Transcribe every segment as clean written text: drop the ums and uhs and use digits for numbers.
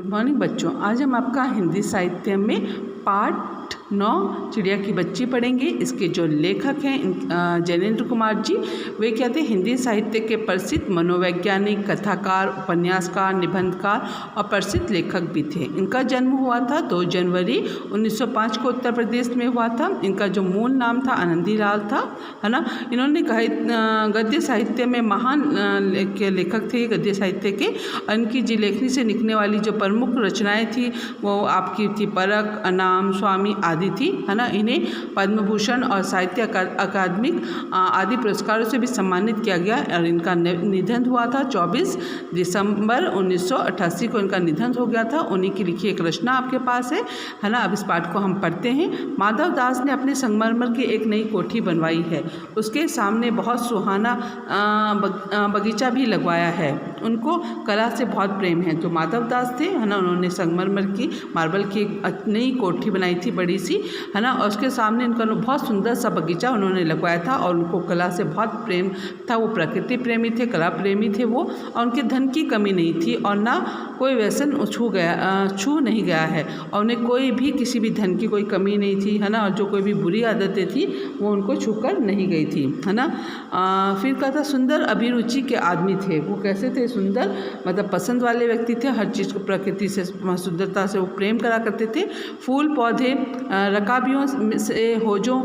Good morning बच्चों। आज हम आपका हिंदी साहित्य में पाठ 9 चिड़िया की बच्ची पढ़ेंगे। इसके जो लेखक हैं जैनेन्द्र कुमार जी, वे क्या थे, हिंदी साहित्य के प्रसिद्ध मनोवैज्ञानिक, कथाकार, उपन्यासकार, निबंधकार और प्रसिद्ध लेखक भी थे। इनका जन्म हुआ था 2 जनवरी 1905 को उत्तर प्रदेश में हुआ था। इनका जो मूल नाम था आनंदीलाल था, है ना। इन्होंने गद्य साहित्य में महान लेखक थे गद्य साहित्य के। इनकी जी लेखनी से निकलने वाली जो प्रमुख रचनाएं थी वो आपकी थी परख, अनाम, स्वामी आदि थी, है ना। इन्हें पद्म भूषण और साहित्य अकादमिक आदि पुरस्कारों से भी सम्मानित किया गया और इनका निधन हुआ था 24 दिसंबर 1988 को इनका निधन हो गया था। उन्हीं की लिखी एक रचना आपके पास है ना। अब इस पाठ को हम पढ़ते हैं। माधव दास ने अपने संगमरमर की एक नई कोठी बनवाई है। उसके सामने बहुत सुहाना बगीचा भी लगवाया है। उनको कला से बहुत प्रेम है। जो माधव दास थे, है ना, उन्होंने संगमरमर की मार्बल की एक नई कोठी बनाई थी बड़ी सी, है ना। और उसके सामने इनका बहुत सुंदर सा बगीचा उन्होंने लगवाया था और उनको कला से बहुत प्रेम था। वो प्रकृति प्रेमी थे, कला प्रेमी थे वो, और उनके धन की कमी नहीं थी और ना कोई व्यसन छू नहीं गया है और उन्हें कोई भी किसी भी धन की कोई कमी नहीं थी, है ना। और जो कोई भी बुरी आदतें थी वो उनको छूकर नहीं गई थी, है ना। फिर कहा था सुंदर अभिरुचि के आदमी थे। वो कैसे थे? सुंदर मतलब पसंद वाले व्यक्ति थे। हर चीज़ को प्रकृति से सुंदरता से वो प्रेम करा करते थे। फूल पौधे, रकाबियों से होजों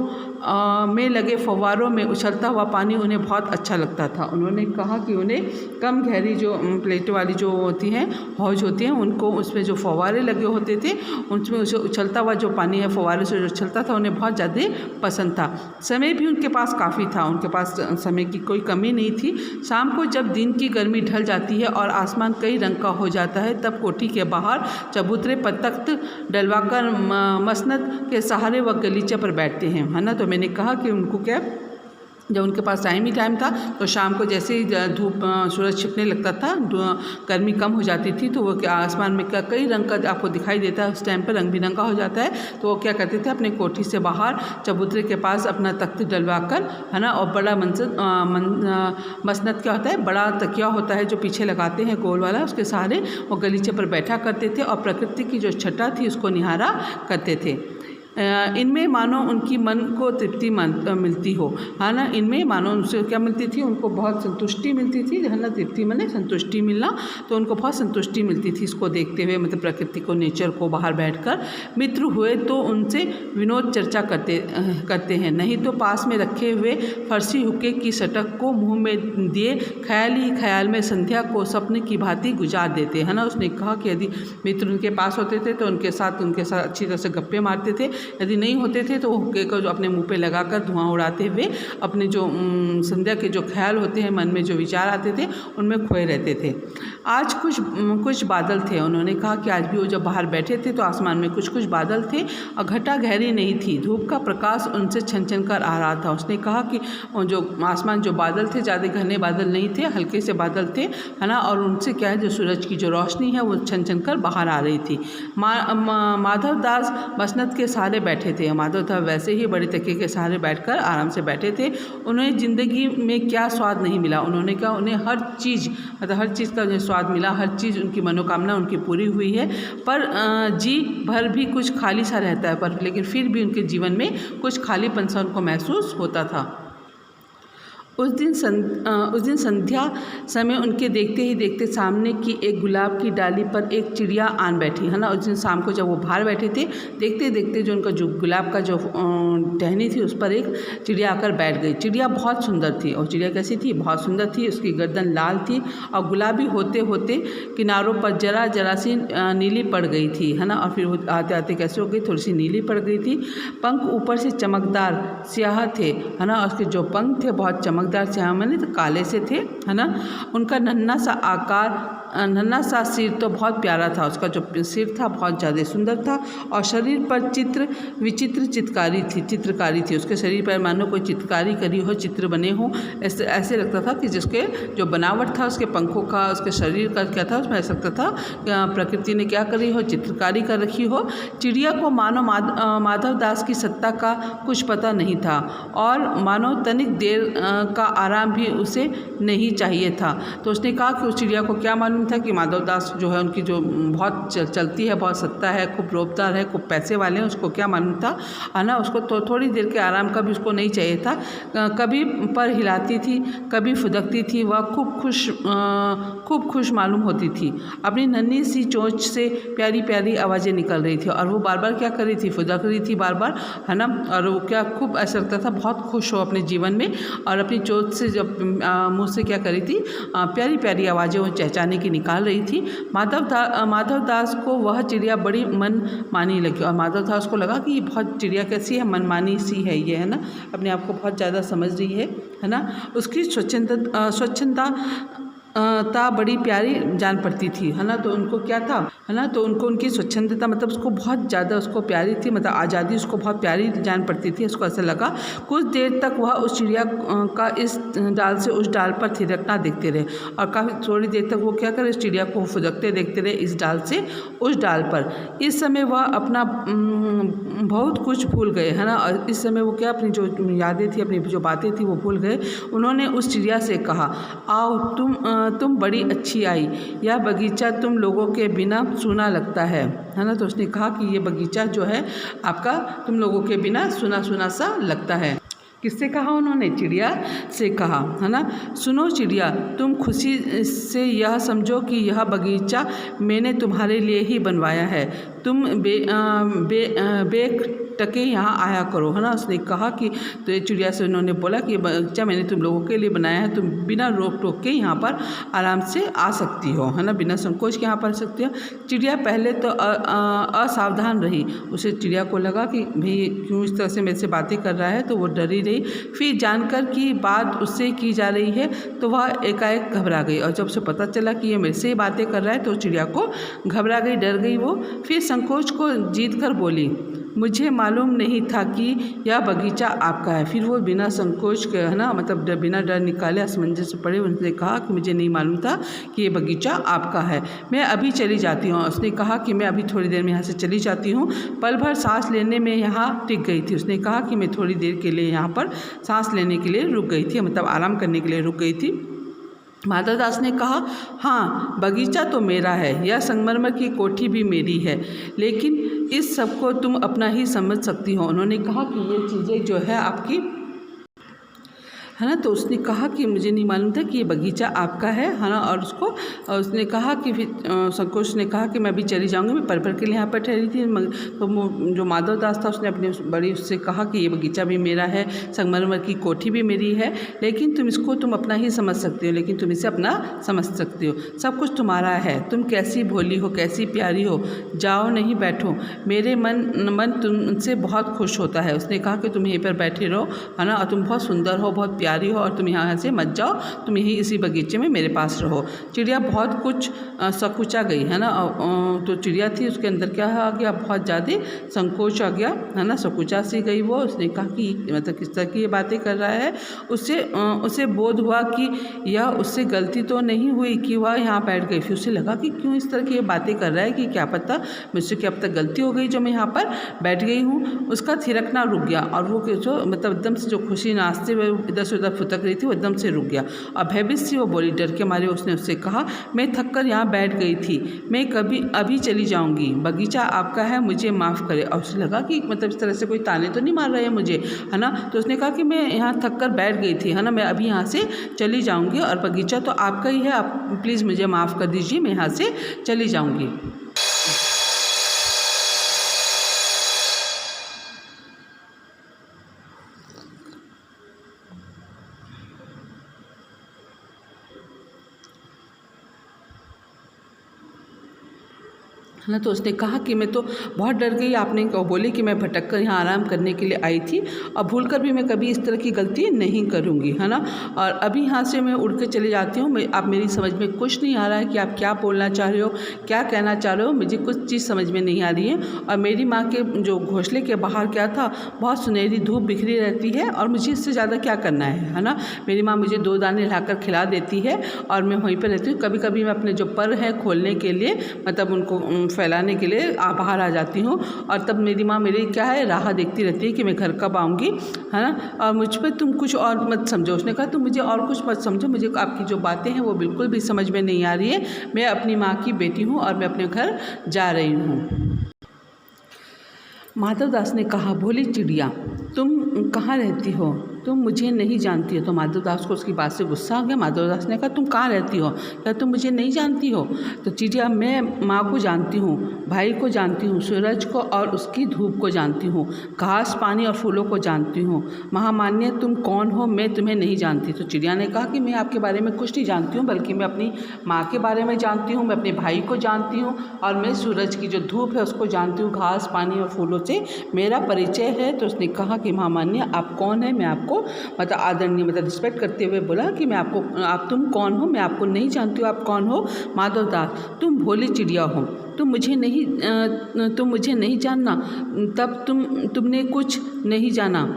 में लगे फव्वारों में उछलता हुआ पानी उन्हें बहुत अच्छा लगता था। उन्होंने कहा कि उन्हें कम गहरी जो प्लेट वाली जो होती हैं हौज होती हैं, उनको उसमें जो फव्वारे लगे होते थे उसमें उसे उछलता हुआ जो पानी है फव्वारे से जो उछलता था उन्हें बहुत ज़्यादा पसंद था। समय भी उनके पास काफ़ी था, उनके पास समय की कोई कमी नहीं थी। शाम को जब दिन की गर्मी ढल जाती है और आसमान कई रंग का हो जाता है तब कोठी के बाहर चबूतरे पर तख्त डलवाकर मसनद के सहारे वह गलीचे पर बैठते हैं, है ना। तो मैंने कहा कि उनको क्या, जब उनके पास टाइम ही टाइम था तो शाम को जैसे ही धूप सूरज छिपने लगता था, गर्मी कम हो जाती थी, तो वो क्या आसमान में क्या कई रंग का आपको दिखाई देता है। उस टाइम पर रंग बिरंगा हो जाता है। तो वो क्या करते थे, अपने कोठी से बाहर चबूतरे के पास अपना तख्त डलवा कर, है ना, और बड़ा मसनद क्या होता है, बड़ा तकिया होता है जो पीछे लगाते हैं गोल वाला, उसके सहारे वो गलीचे पर बैठा करते थे और प्रकृति की जो छटा थी उसको निहारा करते थे। इनमें मानो उनकी मन को तृप्ति मिलती हो, है ना। इनमें मानो उनसे क्या मिलती थी, उनको बहुत संतुष्टि मिलती थी, है ना। तृप्ति माने संतुष्टि मिलना, तो उनको बहुत संतुष्टि मिलती थी इसको देखते हुए, मतलब प्रकृति को, नेचर को बाहर बैठकर। मित्र हुए तो उनसे विनोद चर्चा करते हैं, नहीं तो पास में रखे हुए फर्सी हुक्के की सटक को मुँह में दिए ख्याल ही ख्याल में संध्या को सपने की भांति गुजार देते, है ना। उसने कहा कि यदि मित्र उनके पास होते थे तो उनके साथ अच्छी तरह से गप्पे मारते थे। यदि नहीं होते थे तो हुक्के को जो अपने मुंह पे लगाकर धुआं उड़ाते हुए अपने जो संध्या के जो ख्याल होते हैं, मन में जो विचार आते थे उनमें खोए रहते थे। आज कुछ बादल थे। उन्होंने कहा कि आज भी वो जब बाहर बैठे थे तो आसमान में कुछ बादल थे और घटा गहरी नहीं थी। धूप का प्रकाश उनसे छन छन कर आ रहा था। उसने कहा कि जो आसमान जो बादल थे ज़्यादा घने बादल नहीं थे, हल्के से बादल थे, है ना। और उनसे क्या है, जो सूरज की जो रोशनी है वो छन छन कर बाहर आ रही थी। माधव दास मसनद के सहारे बैठे थे। माधव दास वैसे ही बड़े तकिए के सहारे बैठकर आराम से बैठे थे। उन्हें ज़िंदगी में क्या स्वाद नहीं मिला। उन्होंने कहा उन्हें हर चीज़, मतलब हर चीज़ का उन्हें स्वाद मिला, हर चीज़ उनकी मनोकामना उनकी पूरी हुई है, पर जी भर भी कुछ खाली सा रहता है, पर लेकिन फिर भी उनके जीवन में कुछ खालीपन सा उनको महसूस होता था। उस दिन संध्या समय उनके देखते ही देखते सामने की एक गुलाब की डाली पर एक चिड़िया आन बैठी, है ना। उस दिन शाम को जब वो बाहर बैठे थे, देखते देखते जो उनका जो गुलाब का जो टहनी थी उस पर एक चिड़िया आकर बैठ गई। चिड़िया बहुत सुंदर थी। और चिड़िया कैसी थी? बहुत सुंदर थी। उसकी गर्दन लाल थी और गुलाबी होते होते किनारों पर जरा सी नीली पड़ गई थी, है ना। और फिर आते आते कैसे हो गई, थोड़ी सी नीली पड़ गई थी। पंख ऊपर से चमकदार स्याह थे, है ना। उसके जो पंख थे बहुत चमकदार स्याह माने तो काले से थे, है ना। उनका नन्हा सा आकार, नन्हा सा सिर तो बहुत प्यारा था। उसका जो सिर था बहुत ज़्यादा सुंदर था और शरीर पर विचित्र चित्रकारी थी। उसके शरीर पर मानो कोई चित्रकारी करी हो, चित्र बने हो, ऐसे लगता था कि जिसके जो बनावट था उसके पंखों का, उसके शरीर का क्या था, उसमें ऐसा लगता था प्रकृति ने क्या करी हो, चित्रकारी कर रखी हो। चिड़िया को मानो माधव दास की सत्ता का कुछ पता नहीं था और मानो तनिक देर का आराम भी उसे नहीं चाहिए था। तो उसने कहा कि उस चिड़िया को क्या मालूम मालूम था कि माधव दास जो है उनकी जो बहुत चलती है, बहुत सत्ता है, खूब रोबदार है, खूब पैसे वाले हैं, उसको क्या मालूम था, है ना, उसको तो थोड़ी देर के आराम का भी उसको नहीं चाहिए था। कभी पर हिलाती थी, कभी फुदकती थी, वह खूब खुश मालूम होती थी। अपनी नन्ही सी चोंच से प्यारी प्यारी आवाज़ें निकल रही थी और वो बार बार क्या कर रही थी, फुदक रही थी बार बार, है ना, और वो क्या खूब ऐसा लगता था बहुत खुश हो अपने जीवन में, और अपनी चोंच से जब मुँह से क्या कर रही थी, प्यारी प्यारी आवाज़ें वो चहचाने की निकाल रही थी। माधव दास को वह चिड़िया बड़ी मन मानी लगी और माधव दास को लगा कि ये बहुत चिड़िया कैसी है, मनमानी सी है ये, है ना, अपने आप को बहुत ज़्यादा समझ रही है ना। उसकी स्वच्छंदता बड़ी प्यारी जान पड़ती थी, है ना, तो उनको क्या था, है ना, तो उनको उनकी स्वच्छंदता मतलब उसको बहुत ज़्यादा उसको प्यारी थी, मतलब आज़ादी उसको बहुत प्यारी जान पड़ती थी। उसको ऐसा लगा कुछ देर तक वह उस चिड़िया का इस डाल से उस डाल पर थिरकना देखते रहे और काफ़ी थोड़ी देर तक वो क्या करे, इस चिड़िया को फुदकते देखते रहे इस डाल से उस डाल पर। इस समय वह अपना बहुत कुछ भूल गए, है ना, और इस समय वो क्या अपनी जो यादें थी, अपनी जो बातें थी वो भूल गए। उन्होंने उस चिड़िया से कहा, आओ तुम बड़ी अच्छी आई, यह बगीचा तुम लोगों के बिना सूना लगता है ना। तो उसने कहा कि ये बगीचा जो है आपका तुम लोगों के बिना सूना सूना सा लगता है। किससे कहा उन्होंने, चिड़िया से कहा, है ना। सुनो चिड़िया, तुम खुशी से यह समझो कि यह बगीचा मैंने तुम्हारे लिए ही बनवाया है, तुम बेटके यहाँ आया करो, है ना। उसने कहा कि तो ये चिड़िया से उन्होंने बोला कि बगीचा मैंने तुम लोगों के लिए बनाया है, तुम बिना रोक टोक के यहाँ पर आराम से आ सकती हो, है ना, बिना संकोच के यहाँ पर आ सकती हो। चिड़िया पहले तो असावधान रही, उसे चिड़िया को लगा कि भाई क्यों इस तरह से मेरे से बातें कर रहा है, तो वो डरी रही। फिर जानकर कि बात उससे की जा रही है तो वह एकाएक घबरा गई, और जब उसे पता चला कि ये मेरे से ही बातें कर रहा है तो चिड़िया को घबरा गई, डर गई वो। फिर संकोच को जीत कर बोली, मुझे मालूम नहीं था कि यह बगीचा आपका है। फिर वो बिना संकोच के, है ना, मतलब बिना डर निकाले असमंजस से पड़े उनसे कहा कि मुझे नहीं मालूम था कि ये बगीचा आपका है, मैं अभी चली जाती हूँ। उसने कहा कि मैं अभी थोड़ी देर में यहाँ से चली जाती हूँ। पल भर सांस लेने में यहाँ टिक गई थी। उसने कहा कि मैं थोड़ी देर के लिए यहाँ पर सांस लेने के लिए रुक गई थी, मतलब आराम करने के लिए रुक गई थी। माधव दास ने कहा, हाँ बगीचा तो मेरा है, यह संगमरमर की कोठी भी मेरी है, लेकिन इस सब को तुम अपना ही समझ सकती हो। उन्होंने कहा कि ये चीज़ें जो है आपकी, है ना, तो उसने कहा कि मुझे नहीं मालूम था कि ये बगीचा आपका है ना, और उसने कहा कि फिर संकोच ने कहा कि मैं अभी चली जाऊंगी, मैं पल भर के लिए यहाँ पर ठहरी थी। तो जो माधव दास था उसने अपने बड़ी उससे कहा कि ये बगीचा भी मेरा है, संगमरमर की कोठी भी मेरी है, लेकिन तुम अपना ही समझ सकती हो, लेकिन तुम इसे अपना समझ सकती हो, सब कुछ तुम्हारा है। तुम कैसी भोली हो, कैसी प्यारी हो, जाओ नहीं बैठो, मेरे मन तुमसे बहुत खुश होता है। उसने कहा कि तुम यहीं पर बैठे रहो, है ना, और तुम बहुत सुंदर हो, बहुत प्यारी हो, और तुम यहाँ से मत जाओ, तुम यहीं इसी बगीचे में मेरे पास रहो। चिड़िया बहुत कुछ सकुचा गई, है ना, तो चिड़िया थी उसके अंदर क्या आ गया, बहुत ज़्यादा संकोच आ गया, है ना, सकुचा सी गई वो। उसने कहा कि मतलब किस तरह की ये बातें कर रहा है। उसे बोध हुआ कि यह उससे गलती तो नहीं हुई कि वह यहाँ बैठ गई। फिर उसे लगा कि क्यों इस तरह की ये बातें कर रहा है, कि क्या पता मुझसे क्या अब तक गलती हो गई जो मैं यहाँ पर बैठ गई हूँ। उसका थिरकना रुक गया, और वो जो मतलब एकदम से जो खुशी नाचते हुए इधर से उधर फुतक रही थी वो एकदम से रुक गया, और भयभीत सी वो बोली, डर के मारे उसने उससे कहा, मैं थक कर यहाँ बैठ गई थी, मैं अभी चली जाऊँगी, बगीचा आपका है, मुझे माफ़ करे। और उसे लगा कि मतलब इस तरह से कोई ताने तो नहीं मार रहे हैं मुझे, है ना, तो उसने कहा कि मैं यहाँ थक कर बैठ गई थी, है ना, मैं अभी यहाँ से चली जाऊँगी, और बगीचा तो आपका ही है, आप प्लीज़ मुझे माफ़ कर दीजिए, मैं यहाँ से चली जाऊँगी। है ना, तो उसने कहा कि मैं तो बहुत डर गई, आपने बोली कि मैं भटक कर यहाँ आराम करने के लिए आई थी, और भूल कर भी मैं कभी इस तरह की गलती नहीं करूँगी, है ना, और अभी यहाँ से मैं उड़ के चली जाती हूँ। आप मेरी समझ में कुछ नहीं आ रहा है कि आप क्या बोलना चाह रहे हो, क्या कहना चाह रहे हो, मुझे कुछ चीज़ समझ में नहीं आ रही है। और मेरी माँ के जो घोंसले के बाहर क्या था, बहुत सुनहरी धूप बिखरी रहती है, और मुझे इससे ज़्यादा क्या करना है ना। मेरी माँ मुझे 2 दाने लाकर खिला देती है, और मैं वहीं पर रहती हूँ। कभी कभी मैं अपने जो पर है खोलने के लिए, मतलब उनको फैलाने के लिए बाहर आ जाती हूँ। और तब मेरी माँ मेरी क्या है राह देखती रहती है कि मैं घर कब आऊँगी, है ना। और मुझ पर तुम कुछ और मत समझो। उसने कहा तुम मुझे और कुछ मत समझो, मुझे आपकी जो बातें हैं वो बिल्कुल भी समझ में नहीं आ रही है। मैं अपनी माँ की बेटी हूँ और मैं अपने घर जा रही हूँ। माधवदास ने कहा, भोली चिड़िया तुम कहाँ रहती हो, तुम मुझे नहीं जानती हो। तो माधवदास को उसकी बात से गुस्सा आ गया। माधवदास ने कहा, तुम कहाँ रहती हो, क्या तुम मुझे नहीं जानती हो। तो चिड़िया, मैं माँ को जानती हूँ, भाई को जानती हूँ, सूरज को और उसकी धूप को जानती हूँ, घास पानी और फूलों को जानती हूँ। महामान्य तुम कौन हो, मैं तुम्हें नहीं जानती। तो चिड़िया ने कहा कि मैं आपके बारे में कुछ नहीं जानती हूँ, बल्कि मैं अपनी माँ के बारे में जानती हूँ, मैं अपने भाई को जानती हूँ और मैं सूरज की जो धूप है उसको जानती हूँ, घास पानी और फूलों से मेरा परिचय है। तो उसने कहा कि महामान्य आप कौन है, मैं आपको मतलब आदरणीय मतलब रिस्पेक्ट करते हुए बोला कि मैं आप तुम कौन हो, मैं आपको नहीं जानती हूँ, आप कौन हो। माधवदास, तुम भोली चिड़िया हो, तुम मुझे नहीं जानना, तब तुमने कुछ नहीं जाना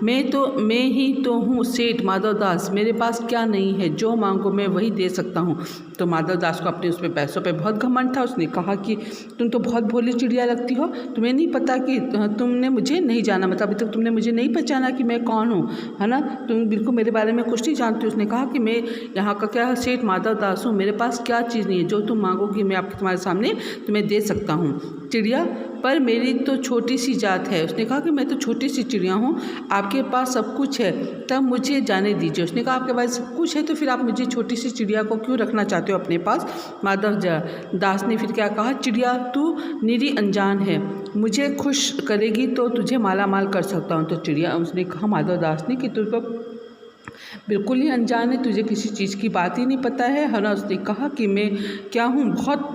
मैं ही तो हूँ सेठ माधवदास, मेरे पास क्या नहीं है, जो मांगो मैं वही दे सकता हूँ। तो माधवदास को अपने उसमें पैसों पे बहुत घमंड था। उसने कहा कि तुम तो बहुत भोली चिड़िया लगती हो, तुम्हें नहीं पता कि तुमने मुझे नहीं जाना, मतलब अभी तक तुमने मुझे नहीं पहचाना कि मैं कौन हूँ, है ना, तुम बिल्कुल मेरे बारे में कुछ नहीं जानती। उसने कहा कि मैं यहाँ का क्या सेठ माधवदास हूँ, मेरे पास क्या चीज़ नहीं है, जो तुम मांगोगी मैं तुम्हारे सामने तुम्हें दे सकता हूँ। चिड़िया, पर मेरी तो छोटी सी जात है। उसने कहा कि मैं तो छोटी सी चिड़िया हूँ, आपके पास सब कुछ है, तब मुझे जाने दीजिए। उसने कहा आपके पास सब कुछ है तो फिर आप मुझे छोटी सी चिड़िया को क्यों रखना चाहते हो अपने पास। माधवदास ने फिर क्या कहा, चिड़िया तू निरी अनजान है, मुझे खुश करेगी तो तुझे माला माल कर सकता हूँ। तो चिड़िया उसने कहा माधवदास ने कि तुझको बिल्कुल ही अनजान है, तुझे किसी चीज़ की बात ही नहीं पता है ना। उसने कहा कि मैं क्या हूँ, बहुत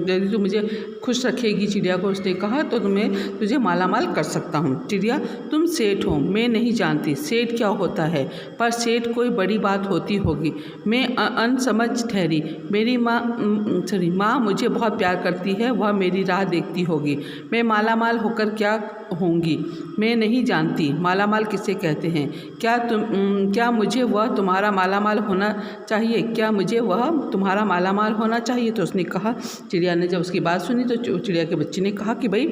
यदि तू मुझे खुश रखेगी चिड़िया को, उसने कहा तो मैं तुझे माला माल कर सकता हूँ। चिड़िया, तुम सेठ हो, मैं नहीं जानती सेठ क्या होता है, पर सेठ कोई बड़ी बात होती होगी, मैं अनसमझ ठहरी। मेरी माँ मुझे बहुत प्यार करती है, वह मेरी राह देखती होगी, मैं माला माल होकर क्या होंगी, मैं नहीं जानती माला माल किसे कहते हैं। क्या मुझे वह तुम्हारा माला माल होना चाहिए, क्या मुझे वह तुम्हारा माला माल होना चाहिए। तो उसने कहा, चिड़िया ने जब उसकी बात सुनी तो चिड़िया के बच्चे ने कहा कि भाई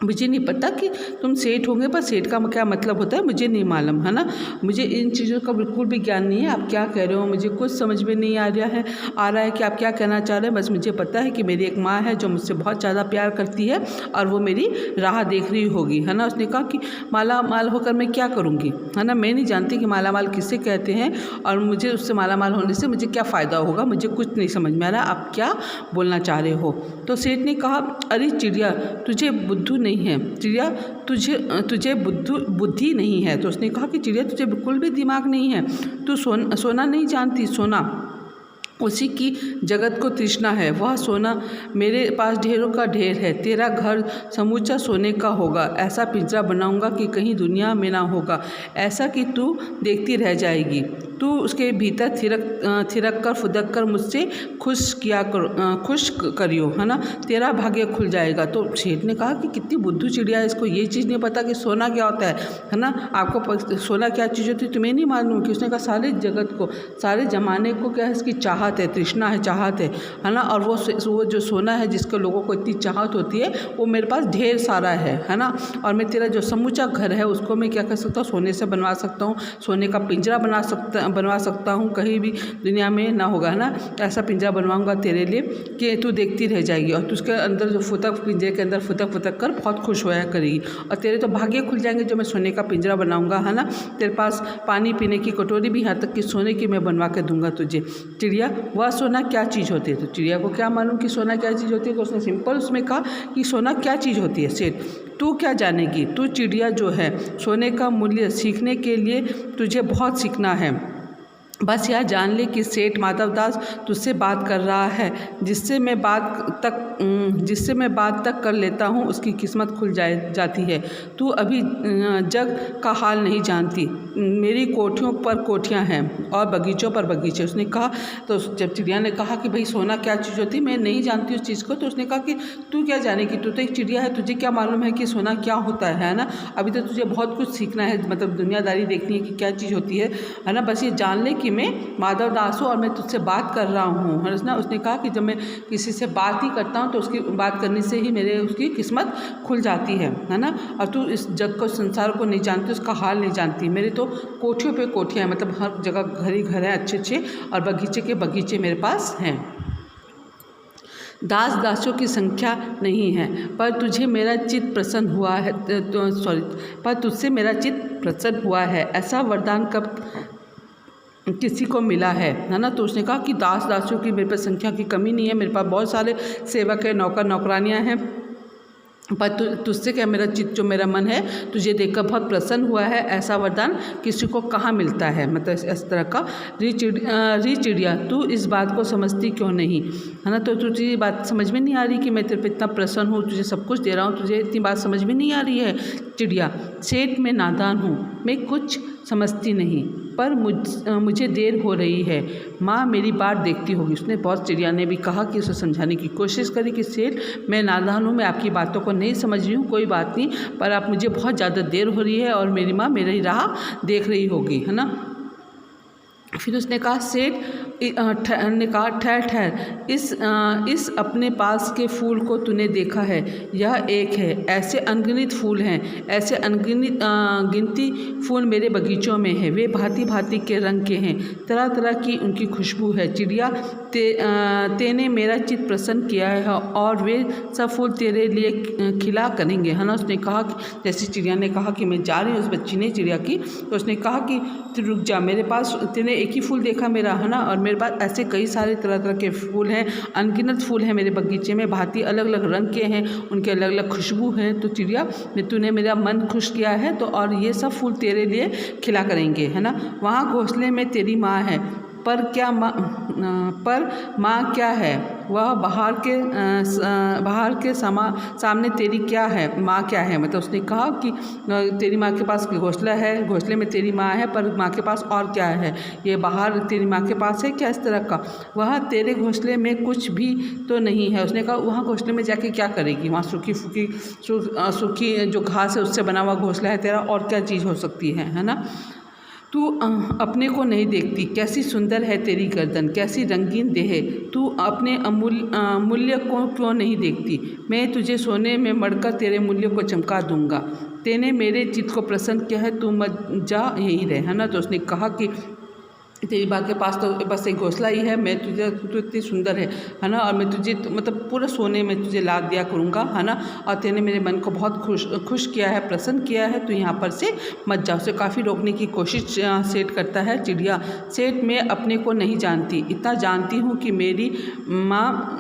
मुझे नहीं पता कि तुम सेठ होंगे, पर सेठ का क्या मतलब होता है मुझे नहीं मालूम, है ना, मुझे इन चीज़ों का बिल्कुल भी ज्ञान नहीं है। आप क्या कह रहे हो मुझे कुछ समझ में नहीं आ रहा है कि आप क्या कहना चाह रहे हैं। बस मुझे पता है कि मेरी एक माँ है जो मुझसे बहुत ज़्यादा प्यार करती है और वो मेरी राह देख रही होगी, है ना। उसने कहा कि माला माल होकर मैं क्या करूँगी, है ना, मैं नहीं जानती कि माला माल किसे कहते हैं और मुझे उससे माला माल होने से मुझे क्या फ़ायदा होगा, मुझे कुछ नहीं समझ में आ रहा, आप क्या बोलना चाह रहे हो। तो सेठ ने कहा, अरे चिड़िया तुझे बुद्धू नहीं है, चिड़िया तुझे बुद्धि नहीं है। तो उसने कहा कि चिड़िया तुझे बिल्कुल भी दिमाग नहीं है, तू सोना नहीं जानती, सोना उसी की जगत को तृष्णा है, वह सोना मेरे पास ढेरों का ढेर है, तेरा घर समूचा सोने का होगा, ऐसा पिंजरा बनाऊंगा कि कहीं दुनिया में ना होगा, ऐसा कि तू देखती रह जाएगी, तू उसके भीतर थिरक कर फुदक कर मुझसे खुश करियो, है ना, तेरा भाग्य खुल जाएगा। तो सेठ ने कहा कि कितनी बुद्धू चिड़िया है, इसको ये चीज़ नहीं पता कि सोना क्या होता है ना, आपको सोना क्या चीज़ होती है तुम्हें नहीं मालूम। कि उसने कहा सारे जगत को सारे ज़माने को क्या है इसकी चाहत है, तृष्णा है, चाहत है ना, और वो जो सोना है जिसको लोगों को इतनी चाहत होती है वो मेरे पास ढेर सारा है ना, और मैं तेरा जो समूचा घर है उसको मैं क्या कर सकता हूँ, सोने से बनवा सकता हूँ, सोने का पिंजरा बनवा सकता हूँ, कहीं भी दुनिया में ना होगा, है ना, ऐसा पिंजरा बनवाऊंगा तेरे लिए कि तू देखती रह जाएगी और उसके अंदर जो पिंजरे के अंदर फुदक कर बहुत खुश होया करेगी और तेरे तो भाग्य खुल जाएंगे जो मैं सोने का पिंजरा बनाऊंगा, है ना, तेरे पास पानी पीने की कटोरी भी यहाँ तक कि सोने की मैं बनवा के दूंगा तुझे। चिड़िया, वह सोना क्या चीज़ होती है। तो चिड़िया को क्या मालूम कि सोना क्या चीज़ होती है, तो उसने सिंपल उसमें कहा कि सोना क्या चीज़ होती है। सेठ, तू क्या जानेगी, तू चिड़िया जो है सोने का मूल्य सीखने के लिए तुझे बहुत सीखना है, बस यह जान ले कि सेठ माधवदास तुझसे बात कर रहा है, जिससे मैं बात तक कर लेता हूँ उसकी किस्मत खुल जाती है। तू अभी जग का हाल नहीं जानती, मेरी कोठियों पर कोठियाँ हैं और बगीचों पर बगीचे। उसने कहा, तो जब चिड़िया ने कहा कि भाई सोना क्या चीज़ होती है, मैं नहीं जानती उस चीज़ को, तो उसने कहा कि तू क्या जानेगी, तू तो एक चिड़िया है, तुझे क्या मालूम है कि सोना क्या होता है ना, अभी तो तुझे बहुत कुछ सीखना है, मतलब दुनियादारी देखनी है कि क्या चीज़ होती है ना, बस ये जान ले कि कि मैं माधव दास हूँ और मैं तुझसे बात कर रहा हूँ, है ना। उसने कहा कि जब मैं किसी से बात ही करता हूँ तो उसकी बात करने से ही मेरे उसकी किस्मत खुल जाती है ना। और तू इस जग को, संसार को नहीं जानती, उसका हाल नहीं जानती। मेरे तो कोठियों पे कोठियाँ हैं, मतलब हर जगह घर ही घर हैं अच्छे अच्छे, और बगीचे के बगीचे मेरे पास हैं। दास दासियों की संख्या नहीं है, पर तुझे मेरा चित्त प्रसन्न हुआ है, पर तुझसे मेरा चित्त प्रसन्न हुआ है, ऐसा वरदान कब किसी को मिला है ना। तो उसने कहा कि दास दासियों की मेरे पास संख्या की कमी नहीं है, मेरे पास बहुत सारे सेवक है, नौकर नौकरानियाँ हैं, पर तुझसे क्या मेरा चित्त, जो मेरा मन है तुझे देखकर बहुत प्रसन्न हुआ है, ऐसा वरदान किसी को कहाँ मिलता है। मतलब इस तरह का। री चिड़िया तू इस बात को समझती क्यों नहीं, है ना। तो तुझे ये बात समझ में नहीं आ रही कि मैं तेरे पे इतना प्रसन्न हूँ, तुझे सब कुछ दे रहा हूँ, तुझे इतनी बात समझ में नहीं आ रही है। चिड़िया, सेठ मैं नादान हूँ, मैं कुछ समझती नहीं, पर मुझे देर हो रही है, माँ मेरी बात देखती होगी। उसने बहुत, चिड़िया ने भी कहा कि उसे समझाने की कोशिश करी कि सेठ मैं नादान हूँ, मैं आपकी बातों को नहीं समझ रही हूँ, कोई बात नहीं, पर आप मुझे बहुत ज़्यादा देर हो रही है और मेरी माँ मेरी राह देख रही होगी, है ना। फिर उसने कहा, सेठ ने कहा, ठहर ठहर, इस अपने पास के फूल को तूने देखा है, यह एक है, ऐसे अनगिनत फूल हैं, ऐसे अनगिनत गिनती फूल मेरे बगीचों में है, वे भांति भांति के रंग के हैं, तरह तरह की उनकी खुशबू है। चिड़िया तेने मेरा चित्त प्रसन्न किया है और वे सब फूल तेरे लिए खिला करेंगे, है ना। उसने कहा कि जैसे चिड़िया ने कहा कि मैं जा रही हूँ, उस बच्ची ने चिड़िया की, तो उसने कहा कि तू रुक जा, मेरे पास तेने एक ही फूल देखा मेरा, है ना, और मेरे पास ऐसे कई सारे तरह तरह के फूल हैं, अनगिनत फूल हैं मेरे बगीचे में, भांति अलग अलग रंग के हैं, उनके अलग अलग खुशबू हैं। तो चिड़िया तूने मेरा मन खुश किया है, तो और ये सब फूल तेरे लिए खिला करेंगे, है ना। वहाँ घोंसले में तेरी माँ है, पर माँ क्या है, वह बाहर के सामने तेरी क्या है, माँ क्या है। मतलब उसने कहा कि तेरी माँ के पास घोंसला है, घोंसले में तेरी माँ है, पर माँ के पास और क्या है, ये बाहर तेरी माँ के पास है क्या, इस तरह का। वह तेरे घोंसले में कुछ भी तो नहीं है। उसने कहा वहाँ घोंसले में जाके क्या करेगी, वहाँ सूखी जो घास है उससे बना हुआ घोंसला है तेरा, और क्या चीज़ हो सकती है ना। तू अपने को नहीं देखती, कैसी सुंदर है तेरी गर्दन, कैसी रंगीन देह, तू अपने मूल्य को क्यों नहीं देखती। मैं तुझे सोने में मढ़कर तेरे मूल्य को चमका दूंगा। तेने मेरे चित्त को प्रसन्न किया है, तू मत जा, यहीं रहे, है ना। तो उसने कहा कि तेरी माँ के पास तो बस एक घोंसला ही है, मैं तुझे, तू इतनी सुंदर है ना, और मैं तुझे मतलब पूरा सोने में तुझे लाद दिया करूँगा, है ना, और तेने मेरे मन को बहुत खुश किया है, प्रसन्न किया है, तो यहाँ पर से मत जाओ। उसे काफ़ी रोकने की कोशिश सेठ करता है चिड़िया। सेठ मैं अपने को नहीं जानती, इतना जानती हूँ कि मेरी माँ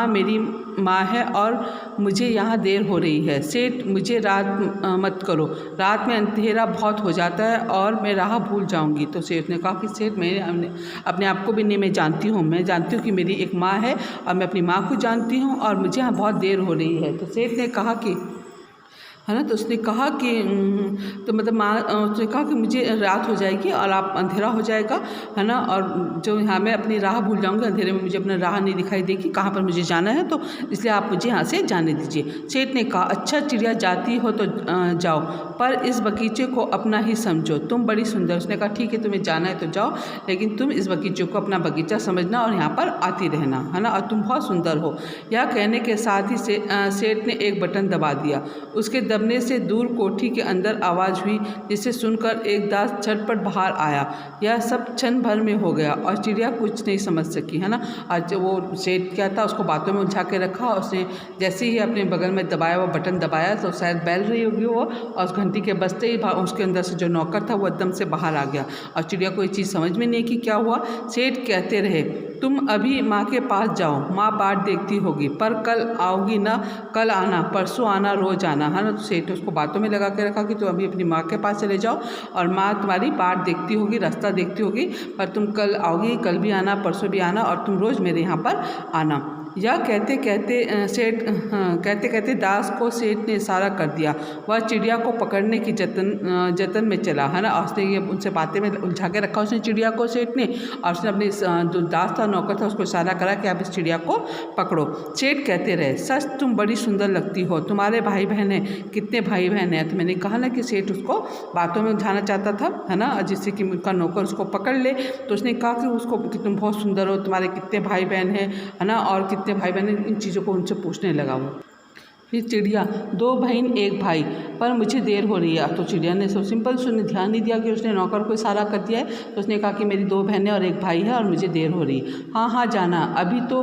मेरी माँ है और मुझे यहाँ देर हो रही है। सेठ मुझे रात मत करो, रात में अंधेरा बहुत हो जाता है और मैं राह भूल जाऊँगी। तो सेठ ने कहा कि सेठ मैं अपने आप को भी नहीं मैं जानती हूँ, मैं जानती हूँ कि मेरी एक माँ है और मैं अपनी माँ को जानती हूँ और मुझे यहाँ बहुत देर हो रही है। तो सेठ ने कहा कि, है ना, तो उसने कहा कि तो मतलब उसने कहा कि मुझे रात हो जाएगी और आप अंधेरा हो जाएगा, है ना, और जो यहाँ मैं अपनी राह भूल जाऊँगी, अंधेरे में मुझे अपना राह नहीं दिखाई देगी कहाँ पर मुझे जाना है, तो इसलिए आप मुझे यहाँ से जाने दीजिए। सेठ ने कहा, अच्छा चिड़िया जाती हो तो जाओ, पर इस बगीचे को अपना ही समझो, तुम बड़ी सुंदर। उसने कहा ठीक है, तुम्हें जाना है तो जाओ, लेकिन तुम इस बगीचे को अपना बगीचा समझना और यहाँ पर आती रहना, है ना, और तुम बहुत सुंदर हो। यह कहने के साथ ही सेठ ने एक बटन दबा दिया। उसके दबने से दूर कोठी के अंदर आवाज़ हुई, जिसे सुनकर एक दास झटपट बाहर आया। यह सब क्षण भर में हो गया और चिड़िया कुछ नहीं समझ सकी, है ना। आज वो सेठ क्या था, उसको बातों में उलझा के रखा, और उसने जैसे ही अपने बगल में दबाया, वो बटन दबाया, तो शायद बैल रही होगी वो, और उस घंटी के बजते ही उसके अंदर से जो नौकर था वो एकदम से बाहर आ गया। और चिड़िया को ये चीज़ समझ में नहीं कि क्या हुआ। सेठ कहते रहे, तुम अभी माँ के पास जाओ, माँ बाट देखती होगी, पर कल आओगी ना, कल आना, परसों आना, रोज आना, है ना। तो सेठ उसको बातों में लगा के रखा कि तुम अभी अपनी माँ के पास चले जाओ और माँ तुम्हारी बाट देखती होगी, रास्ता देखती होगी, पर तुम कल आओगी, कल भी आना, परसों भी आना, और तुम रोज़ मेरे यहाँ पर आना। यह कहते कहते दास को सेठ ने इशारा कर दिया। वह चिड़िया को पकड़ने की जतन में चला, है ना। उसने ये उनसे बातें में उलझा के रखा उसने चिड़िया को, सेठ ने, और उसने अपने जो दास था, नौकर था, उसको इशारा करा कि आप इस चिड़िया को पकड़ो। सेठ कहते रहे, सच तुम बड़ी सुंदर लगती हो, तुम्हारे भाई बहन हैं, कितने भाई बहन हैं? तो मैंने कहा ना कि सेठ उसको बातों में उलझाना चाहता था, है ना, जिससे कि उनका नौकर उसको पकड़ ले। तो उसने कहा कि उसको कि तुम बहुत सुंदर हो, तुम्हारे कितने भाई बहन हैं, है ना, और कितने भाई बहन हैं, इन चीज़ों को उनसे पूछने लगा वो। फिर चिड़िया, 2 बहन 1 भाई, पर मुझे देर हो रही है। तो चिड़िया ने सब सिंपल, उसने ध्यान नहीं दिया कि उसने नौकर को इशारा कर दिया है। तो उसने कहा कि मेरी 2 बहनें और 1 भाई है और मुझे देर हो रही है। हाँ हाँ जाना, अभी तो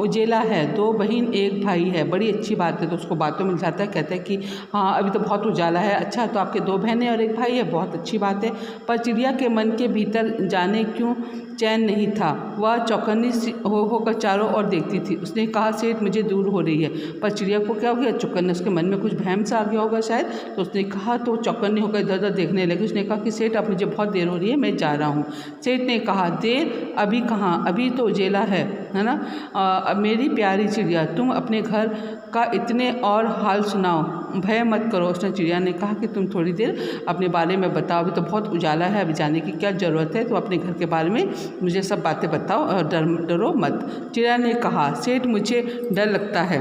उजेला है, 2 बहन 1 भाई है, बड़ी अच्छी बात है। तो उसको बातों में जाता है, कहता है कि हाँ अभी तो बहुत उजाला है। अच्छा, तो आपके 2 बहनें और 1 भाई है, बहुत अच्छी बात है। पर चिड़िया के मन के भीतर जाने क्यों चैन नहीं था। वह चौकन्नी होकर चारों ओर देखती थी। उसने कहा, सेठ मुझे दूर हो रही है। पर चिड़िया को क्या हो गया, चौकन्नी, उसके मन में कुछ भ्रम सा आ गया होगा शायद। तो उसने कहा, तो चौकन्नी होकर इधर उधर देखने लगी। उसने कहा कि सेठ अब मुझे बहुत देर हो रही है, मैं जा रहा हूँ। सेठ ने कहा, देर अभी कहाँ, अभी तो उजेला है ना। मेरी प्यारी चिड़िया, तुम अपने घर का इतने और हाल सुनाओ, भय मत करो। उसने चिड़िया ने कहा कि तुम थोड़ी देर अपने बारे में बताओ, अभी तो बहुत उजाला है, अभी जाने की क्या ज़रूरत है। तो अपने घर के बारे में मुझे सब बातें बताओ और डरो मत। चिड़िया ने कहा, सेठ मुझे डर लगता है,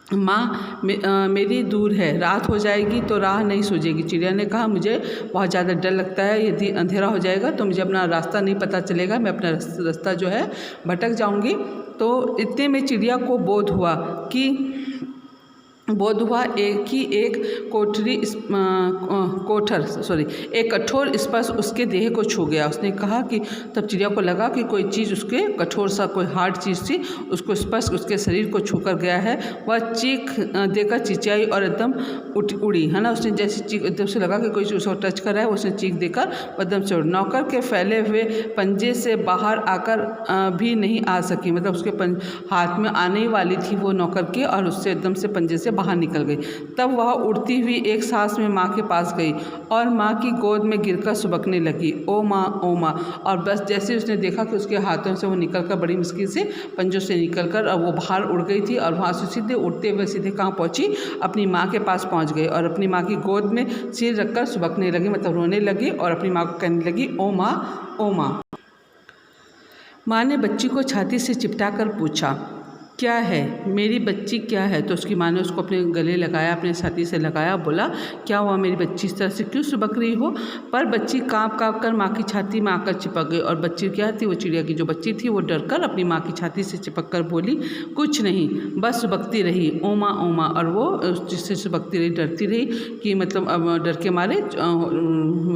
माँ मेरी दूर है, रात हो जाएगी तो राह नहीं सूझेगी। चिड़िया ने कहा, मुझे बहुत ज़्यादा डर लगता है, यदि अंधेरा हो जाएगा तो मुझे अपना रास्ता नहीं पता चलेगा, मैं अपना रास्ता जो है भटक जाऊंगी। तो इतने में चिड़िया को बोध हुआ एक कठोर स्पर्श उसके देह को छू गया। उसने कहा कि तब चिड़िया को लगा कि कोई चीज़ उसके कठोर सा, कोई हार्ड चीज़ थी, उसको स्पर्श उसके शरीर को छू कर गया है। वह चीख देकर चिचियाई और एकदम उड़ी, है ना। उसने जैसे चीख, एकदम से लगा कि कोई उसको टच कर रहा है, उसने चीख देकर एकदम से उड़ी। नौकर के फैले हुए पंजे से बाहर आकर भी नहीं आ सकी, मतलब उसके हाथ में आने वाली थी वो नौकर की, और उससे एकदम से पंजे से बाहर निकल गई। तब वह उड़ती हुई एक सांस में माँ के पास गई और माँ की गोद में गिरकर सुबकने लगी, ओ माँ ओ माँ। और बस जैसे उसने देखा कि उसके हाथों से वो निकलकर बड़ी मुश्किल से पंजों से निकलकर अब वो बाहर उड़ गई थी, और वहाँ से सीधे उड़ते हुए सीधे कहाँ पहुँची, अपनी माँ के पास पहुँच गई और अपनी माँ की गोद में सिर रखकर सुबकने लगी, मतलब रोने लगी और अपनी माँ को कहने लगी, ओ माँ ओ माँ। माँ ने बच्ची को छाती से चिपटा कर पूछा, क्या है मेरी बच्ची, क्या है? तो उसकी माँ ने उसको अपने गले लगाया, अपने छाती से लगाया, बोला, क्या हुआ मेरी बच्ची, इस तरह से क्यों सुबक रही हो? पर बच्ची काँप कर माँ की छाती में आकर चिपक गई। और बच्ची क्या थी, वो चिड़िया की जो बच्ची थी, वो डर कर अपनी माँ की छाती से चिपक कर बोली, कुछ नहीं, बस सुबकती रही, ओ माँ ओ माँ। और वो जिससे सुबकती रही, डरती रही कि मतलब अब डर के मारे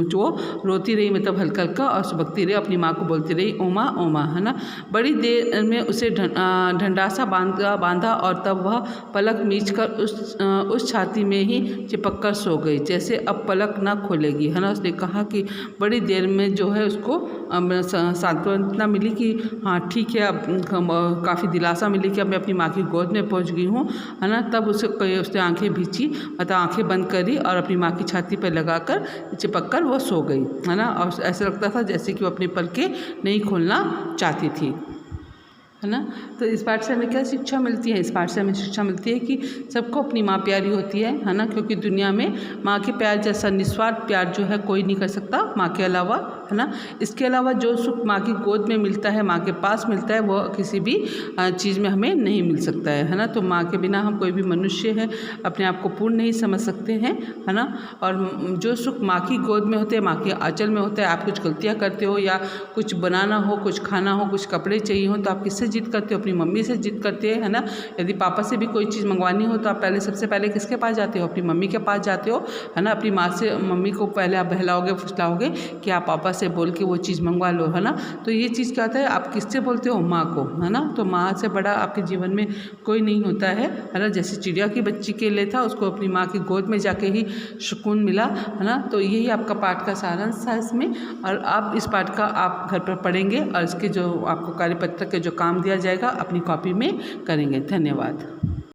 जो रोती रही, मतलब हल्का हल्का, और सुबकती रही, अपनी माँ को बोलती रही, ओ माँ, है ना। बड़ी देर में उसे ढंढासा बांधा और तब वह पलक मीचकर उस छाती में ही चिपककर सो गई, जैसे अब पलक ना खोलेगी, है ना। उसने कहा कि बड़ी देर में जो है उसको सांत्वना मिली कि हाँ ठीक है, अब काफ़ी दिलासा मिली कि अब मैं अपनी माँ की गोद में पहुंच गई हूँ, है ना। तब उसने आंखें भींची, मतलब आंखें बंद करी और अपनी माँ की छाती पर लगाकर चिपककर वो सो गई, है ना। और ऐसा लगता था जैसे कि वो अपने पलकें नहीं खोलना चाहती थी, है ना। तो इस पाठ से हमें क्या शिक्षा मिलती है? इस पाठ से हमें शिक्षा मिलती है कि सबको अपनी माँ प्यारी होती है ना, क्योंकि दुनिया में माँ के प्यार जैसा निस्वार्थ प्यार जो है कोई नहीं कर सकता माँ के अलावा, है ना। इसके अलावा जो सुख माँ की गोद में मिलता है, माँ के पास मिलता है, वो किसी भी चीज़ में हमें नहीं मिल सकता है ना। तो माँ के बिना हम कोई भी मनुष्य है अपने आप को पूर्ण नहीं समझ सकते हैं, है ना। और जो सुख माँ की गोद में होते हैं, माँ के आंचल में होता है, आप कुछ गलतियाँ करते हो या कुछ बनाना हो, कुछ खाना हो, कुछ कपड़े चाहिए हो, तो आप किससे जिद करते हो? अपनी मम्मी से जिद करते हैं, है ना। यदि पापा से भी कोई चीज़ मंगवानी हो तो आप सबसे पहले किसके पास जाते हो? अपनी मम्मी के पास जाते हो, है ना। अपनी माँ से, मम्मी को पहले आप बहलाओगे फुसलाओगे कि आप पापा से बोल के वो चीज़ मंगवा लो, है ना। तो ये चीज़ क्या होता है, आप किससे बोलते हो? माँ को, है ना। तो माँ से बड़ा आपके जीवन में कोई नहीं होता है ना। जैसे चिड़िया की बच्ची के लिए था, उसको अपनी माँ की गोद में जाके ही सुकून मिला, है ना। तो यही आपका पाठ का सारांश था इसमें, और आप इस पाठ का आप घर पर पढ़ेंगे और इसके जो आपको कार्यपत्र के जो काम दिया जाएगा अपनी कॉपी में करेंगे। धन्यवाद।